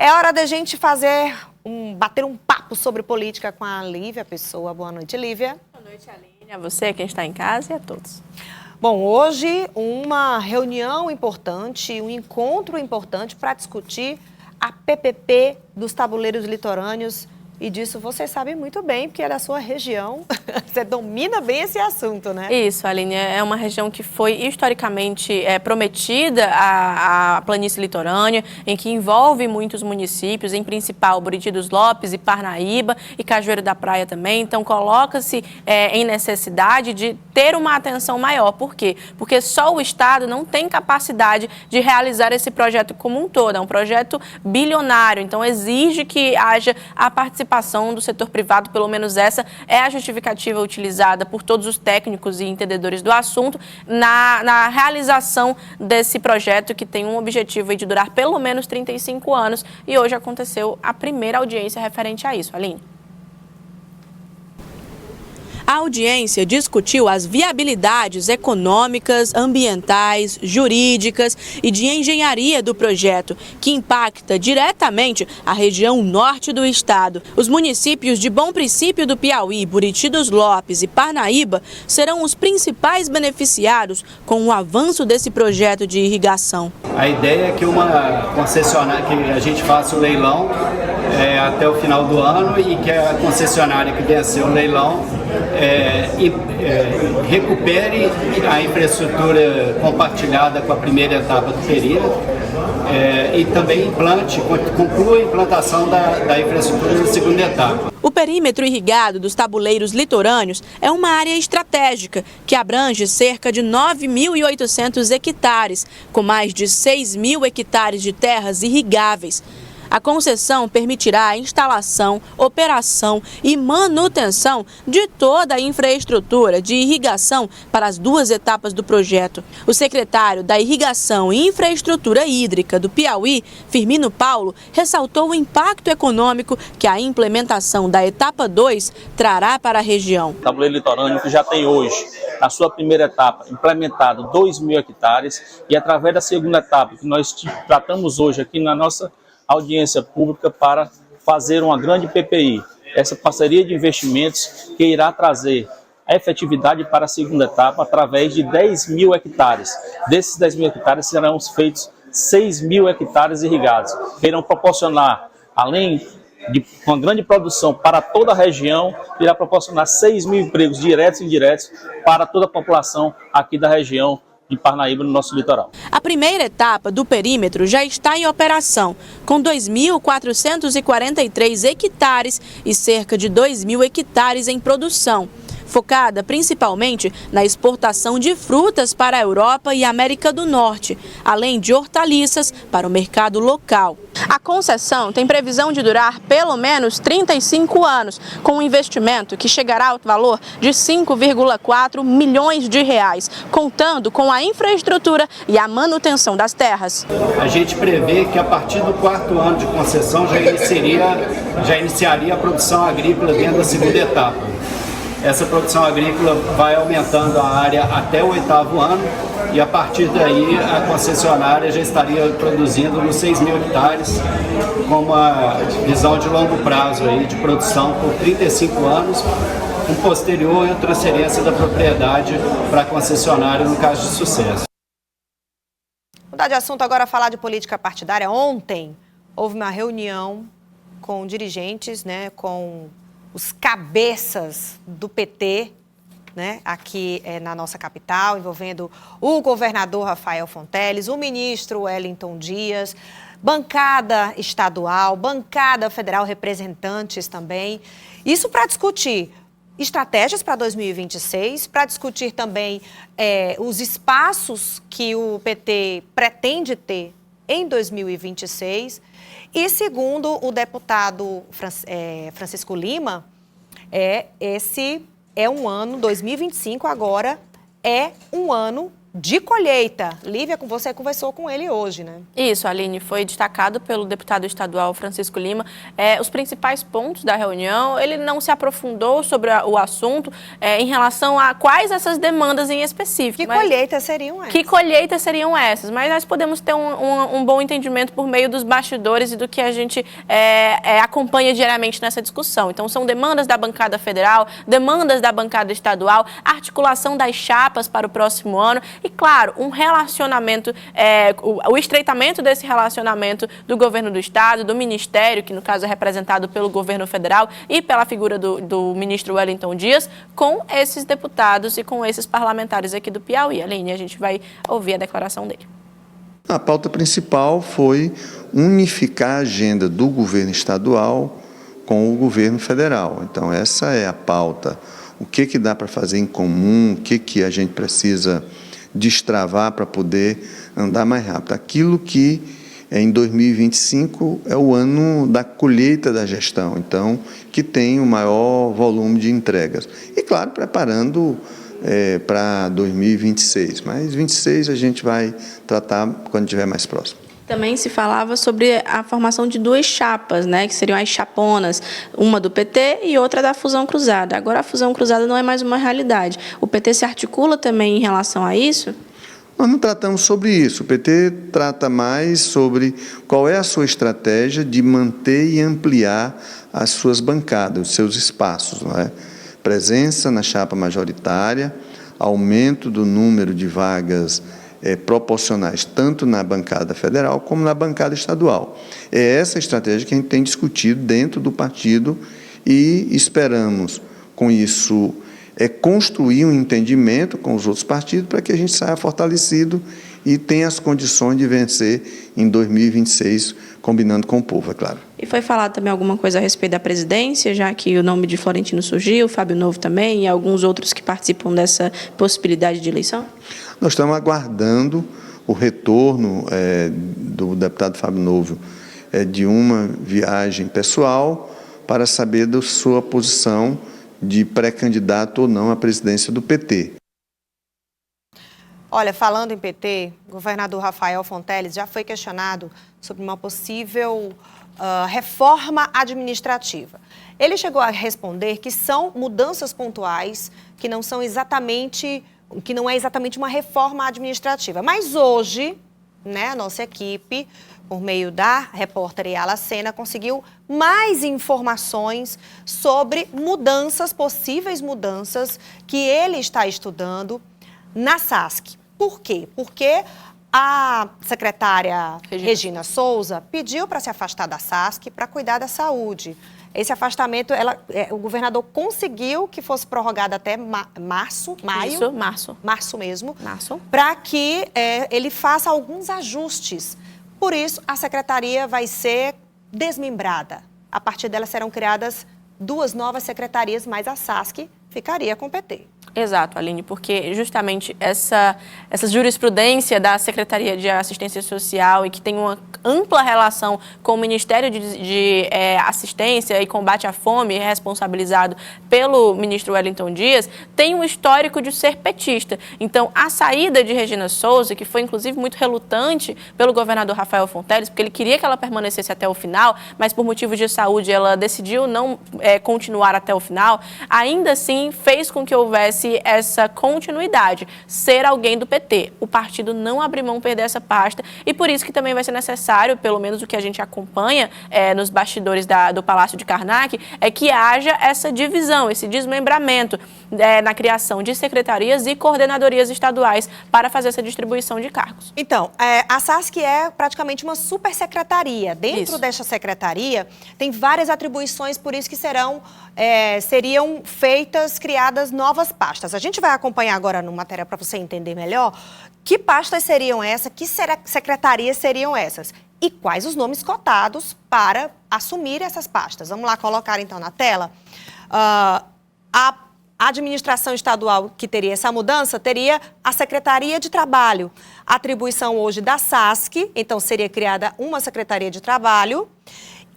É hora da gente bater um papo sobre política com a Lívia Pessoa. Boa noite, Lívia. Boa noite, Aline. A você, quem está em casa e a todos. Bom, hoje uma reunião importante, um encontro importante para discutir a PPP dos tabuleiros litorâneos. E disso você sabe muito bem, porque é da sua região. Você domina bem esse assunto, né? Isso, Aline. É uma região que foi historicamente prometida à planície litorânea, em que envolve muitos municípios, em principal Buriti dos Lopes e Parnaíba e Cajueiro da Praia também. Então, coloca-se em necessidade de ter uma atenção maior. Por quê? Porque só o Estado não tem capacidade de realizar esse projeto como um todo. É um projeto bilionário, então exige que haja a participação do setor privado, pelo menos essa é a justificativa utilizada por todos os técnicos e entendedores do assunto na realização desse projeto, que tem um objetivo de durar pelo menos 35 anos, e hoje aconteceu a primeira audiência referente a isso. Aline. A audiência discutiu as viabilidades econômicas, ambientais, jurídicas e de engenharia do projeto, que impacta diretamente a região norte do estado. Os municípios de Bom Princípio do Piauí, Buriti dos Lopes e Parnaíba serão os principais beneficiados com o avanço desse projeto de irrigação. A ideia é que uma concessionária, que a gente faça o leilão até o final do ano e que a concessionária que vencer o leilão recupere a infraestrutura compartilhada com a primeira etapa do período e também conclua a implantação da infraestrutura da segunda etapa. O perímetro irrigado dos tabuleiros litorâneos é uma área estratégica que abrange cerca de 9.800 hectares, com mais de 6.000 hectares de terras irrigáveis. A concessão permitirá a instalação, operação e manutenção de toda a infraestrutura de irrigação para as duas etapas do projeto. O secretário da Irrigação e Infraestrutura Hídrica do Piauí, Firmino Paulo, ressaltou o impacto econômico que a implementação da etapa 2 trará para a região. O tabuleiro litorâneo que já tem hoje, na sua primeira etapa, implementado 2.000 hectares e através da segunda etapa, que nós tratamos hoje aqui na nossa audiência pública para fazer uma grande PPI, essa parceria de investimentos que irá trazer a efetividade para a segunda etapa através de 10.000 hectares. Desses 10.000 hectares serão feitos 6.000 hectares irrigados, que irão proporcionar, além de uma grande produção para toda a região, irá proporcionar 6.000 empregos diretos e indiretos para toda a população aqui da região em Parnaíba, no nosso litoral. A primeira etapa do perímetro já está em operação, com 2.443 hectares e cerca de 2.000 hectares em produção, focada principalmente na exportação de frutas para a Europa e América do Norte, além de hortaliças para o mercado local. A concessão tem previsão de durar pelo menos 35 anos, com um investimento que chegará ao valor de 5,4 milhões de reais, contando com a infraestrutura e a manutenção das terras. A gente prevê que a partir do 4º ano de concessão já iniciaria a produção agrícola dentro da segunda etapa. Essa produção agrícola vai aumentando a área até o 8º ano e a partir daí a concessionária já estaria produzindo nos 6.000 hectares com uma visão de longo prazo aí de produção por 35 anos, com posterior transferência da propriedade para a concessionária no caso de sucesso. Mudar de assunto agora, falar de política partidária. Ontem houve uma reunião com dirigentes, com os cabeças do PT, aqui na nossa capital, envolvendo o governador Rafael Fonteles, o ministro Wellington Dias, bancada estadual, bancada federal, representantes também. Isso para discutir estratégias para 2026, para discutir também os espaços que o PT pretende ter em 2026. E segundo o deputado Francisco Lima, esse é um ano, 2025 agora, é um ano de colheita. Lívia, você conversou com ele hoje, né? Isso, Aline, foi destacado pelo deputado estadual Francisco Lima. Os principais pontos da reunião, ele não se aprofundou sobre o assunto em relação a quais essas demandas em específico. Que colheitas seriam essas? Que colheitas seriam essas? Mas nós podemos ter um bom entendimento por meio dos bastidores e do que a gente acompanha diariamente nessa discussão. Então, são demandas da bancada federal, demandas da bancada estadual, articulação das chapas para o próximo ano e, claro, um relacionamento, o estreitamento desse relacionamento do governo do estado, do ministério, que no caso é representado pelo governo federal e pela figura do ministro Wellington Dias, com esses deputados e com esses parlamentares aqui do Piauí. Aline, a gente vai ouvir a declaração dele. A pauta principal foi unificar a agenda do governo estadual com o governo federal. Então, essa é a pauta. O que dá para fazer em comum, o que a gente precisa destravar para poder andar mais rápido. Aquilo que em 2025 é o ano da colheita da gestão, então, que tem o maior volume de entregas. E, claro, preparando para 2026, mas 26 a gente vai tratar quando estiver mais próximo. Também se falava sobre a formação de duas chapas, né, que seriam as chaponas, uma do PT e outra da Fusão Cruzada. Agora a Fusão Cruzada não é mais uma realidade. O PT se articula também em relação a isso? Nós não tratamos sobre isso. O PT trata mais sobre qual é a sua estratégia de manter e ampliar as suas bancadas, os seus espaços, não é? Presença na chapa majoritária, aumento do número de vagas proporcionais, tanto na bancada federal como na bancada estadual. É essa estratégia que a gente tem discutido dentro do partido e esperamos, com isso, construir um entendimento com os outros partidos para que a gente saia fortalecido e tenha as condições de vencer em 2026, combinando com o povo, é claro. E foi falado também alguma coisa a respeito da presidência, já que o nome de Florentino surgiu, Fábio Novo também, e alguns outros que participam dessa possibilidade de eleição? Nós estamos aguardando o retorno do deputado Fábio Novo de uma viagem pessoal para saber da sua posição de pré-candidato ou não à presidência do PT. Olha, falando em PT, o governador Rafael Fonteles já foi questionado sobre uma possível reforma administrativa. Ele chegou a responder que são mudanças pontuais, que não é exatamente uma reforma administrativa. Mas hoje, né, a nossa equipe, por meio da repórter Yala Sena, conseguiu mais informações sobre possíveis mudanças que ele está estudando na SASC. Por quê? Porque a secretária Regina Souza pediu para se afastar da SASC para cuidar da saúde. Esse afastamento, o governador conseguiu que fosse prorrogado até março, maio. Isso, março. Março mesmo. Março. Para que ele faça alguns ajustes. Por isso, a secretaria vai ser desmembrada. A partir dela serão criadas 2 novas secretarias, mas a SASC ficaria com o PT. Exato, Aline, porque justamente essa jurisprudência da Secretaria de Assistência Social e que tem uma ampla relação com o Ministério de Assistência e Combate à Fome, responsabilizado pelo ministro Wellington Dias, tem um histórico de ser petista. Então, a saída de Regina Souza, que foi inclusive muito relutante pelo governador Rafael Fonteles, porque ele queria que ela permanecesse até o final, mas por motivos de saúde ela decidiu não continuar até o final, ainda assim fez com que houvesse essa continuidade, ser alguém do PT. O partido não abre mão perder essa pasta e por isso que também vai ser necessário, pelo menos o que a gente acompanha nos bastidores do Palácio de Karnak, é que haja essa divisão, esse desmembramento na criação de secretarias e coordenadorias estaduais para fazer essa distribuição de cargos. Então, a SASC é praticamente uma supersecretaria. Dentro desta secretaria tem várias atribuições, por isso que seriam criadas novas pastas. A gente vai acompanhar agora no matéria para você entender melhor que pastas seriam essas, que secretarias seriam essas e quais os nomes cotados para assumir essas pastas. Vamos lá colocar então na tela. A administração estadual que teria essa mudança teria a Secretaria de Trabalho. A atribuição hoje da SASC, então seria criada uma Secretaria de Trabalho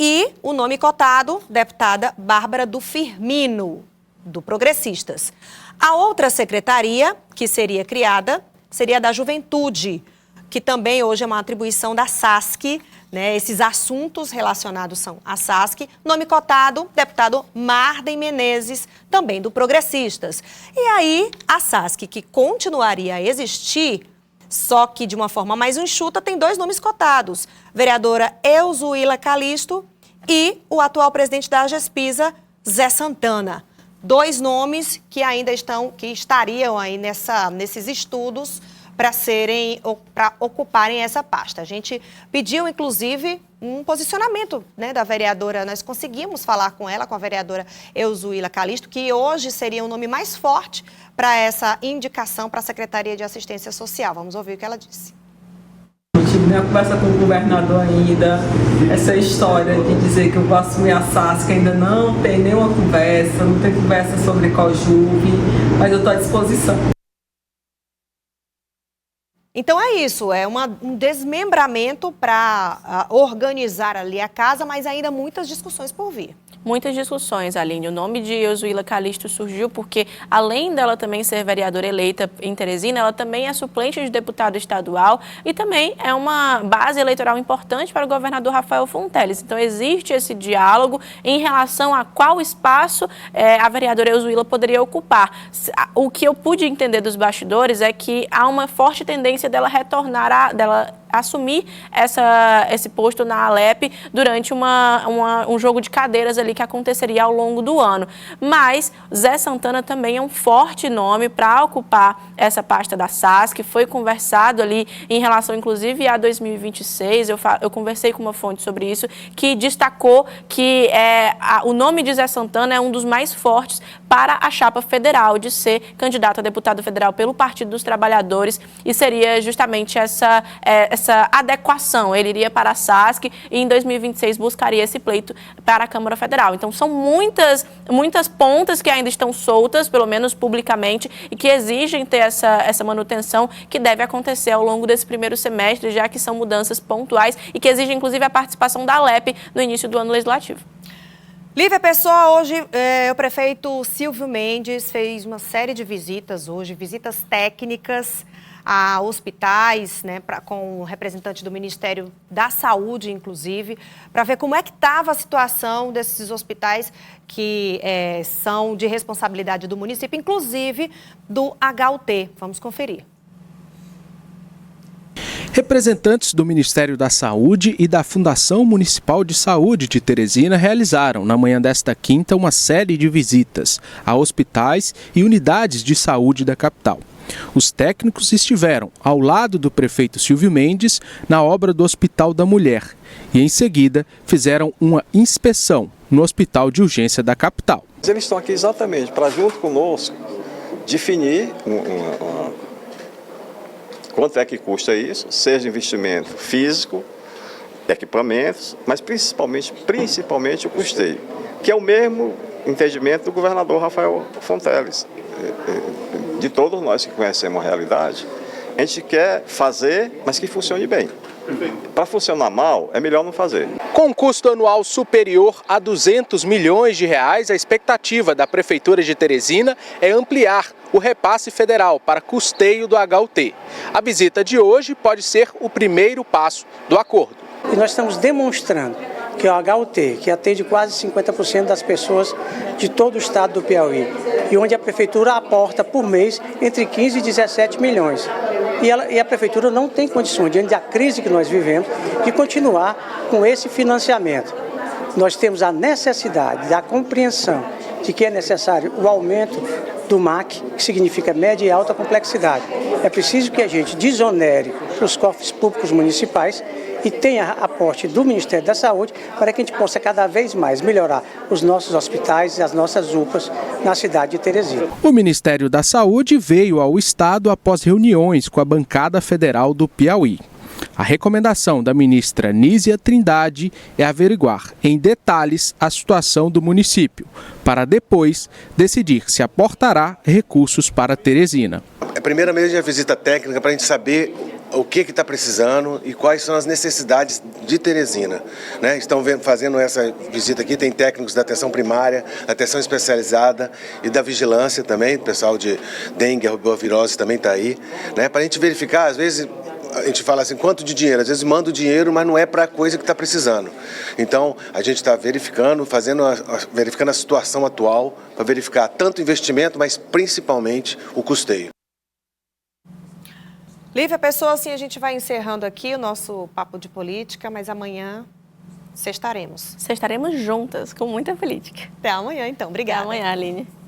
e o nome cotado, deputada Bárbara do Firmino, do Progressistas. A outra secretaria que seria criada seria da Juventude, que também hoje é uma atribuição da SASC, né? Esses assuntos relacionados são a SASC. Nome cotado, deputado Marden Menezes, também do Progressistas. E aí, a SASC, que continuaria a existir, só que de uma forma mais enxuta, tem 2 nomes cotados. Vereadora Elzuíla Calisto e o atual presidente da AGESPISA, Zé Santana. 2 nomes que ainda estariam aí nesses estudos para ocuparem essa pasta. A gente pediu, inclusive, um posicionamento, né, da vereadora. Nós conseguimos falar com ela, com a vereadora Elzuíla Calisto, que hoje seria o nome mais forte para essa indicação para a Secretaria de Assistência Social. Vamos ouvir o que ela disse. Eu tive uma conversa com o governador ainda, essa história de dizer que eu vou assumir a SASC, ainda não tem nenhuma conversa, não tem conversa sobre COJUV, mas eu estou à disposição. Então é isso, é um desmembramento para organizar ali a casa, mas ainda muitas discussões por vir. Muitas discussões, Aline. O nome de Elzuíla Calisto surgiu porque, além dela também ser vereadora eleita em Teresina, ela também é suplente de deputado estadual e também é uma base eleitoral importante para o governador Rafael Fonteles. Então, existe esse diálogo em relação a qual espaço a vereadora Elzuíla poderia ocupar. O que eu pude entender dos bastidores é que há uma forte tendência dela retornar, dela assumir esse posto na Alep durante um jogo de cadeiras ali que aconteceria ao longo do ano. Mas Zé Santana também é um forte nome para ocupar essa pasta da SASC, foi conversado ali em relação, inclusive, a 2026, eu conversei com uma fonte sobre isso, que destacou que o nome de Zé Santana é um dos mais fortes para a chapa federal, de ser candidato a deputado federal pelo Partido dos Trabalhadores, e seria justamente essa adequação. Ele iria para a SASC e em 2026 buscaria esse pleito para a Câmara Federal. Então são muitas pontas que ainda estão soltas, pelo menos publicamente, e que exigem ter essa manutenção que deve acontecer ao longo desse primeiro semestre, já que são mudanças pontuais e que exigem inclusive a participação da Alep no início do ano legislativo. Lívia Pessoa, hoje o prefeito Silvio Mendes fez uma série de visitas hoje, visitas técnicas a hospitais, né, com o representante do Ministério da Saúde, inclusive, para ver como é que estava a situação desses hospitais que são de responsabilidade do município, inclusive do HUT. Vamos conferir. Representantes do Ministério da Saúde e da Fundação Municipal de Saúde de Teresina realizaram, na manhã desta quinta, uma série de visitas a hospitais e unidades de saúde da capital. Os técnicos estiveram ao lado do prefeito Silvio Mendes na obra do Hospital da Mulher e, em seguida, fizeram uma inspeção no Hospital de Urgência da capital. Eles estão aqui exatamente para, junto conosco, definir quanto é que custa isso, seja investimento físico, equipamentos, mas principalmente o custeio, que é o mesmo entendimento do governador Rafael Fonteles. De todos nós que conhecemos a realidade, a gente quer fazer, mas que funcione bem. Para funcionar mal, é melhor não fazer. Com um custo anual superior a R$200 milhões, a expectativa da Prefeitura de Teresina é ampliar o repasse federal para custeio do HUT. A visita de hoje pode ser o primeiro passo do acordo. E nós estamos demonstrando que o HUT, que atende quase 50% das pessoas de todo o estado do Piauí, e onde a Prefeitura aporta por mês entre 15 e 17 milhões. E a Prefeitura não tem condições, diante da crise que nós vivemos, de continuar com esse financiamento. Nós temos a necessidade da compreensão de que é necessário o aumento do MAC, que significa média e alta complexidade. É preciso que a gente desonere os cofres públicos municipais e tenha aporte do Ministério da Saúde para que a gente possa cada vez mais melhorar os nossos hospitais e as nossas UPAs na cidade de Teresina. O Ministério da Saúde veio ao estado após reuniões com a bancada federal do Piauí. A recomendação da ministra Nízia Trindade é averiguar em detalhes a situação do município, para depois decidir se aportará recursos para Teresina. É a primeira vez de visita técnica para a gente saber o que está precisando e quais são as necessidades de Teresina, né? Estão fazendo essa visita aqui, tem técnicos da atenção primária, atenção especializada e da vigilância também, o pessoal de dengue, arbovirose também está aí, né? Para a gente verificar, às vezes a gente fala assim, quanto de dinheiro? Às vezes manda o dinheiro, mas não é para a coisa que está precisando. Então, a gente está verificando, verificando a situação atual, para verificar tanto o investimento, mas principalmente o custeio. Lívia Pessoa, assim a gente vai encerrando aqui o nosso Papo de Política, mas amanhã sextaremos. Sextaremos juntas, com muita política. Até amanhã, então. Obrigada. Até amanhã, Aline.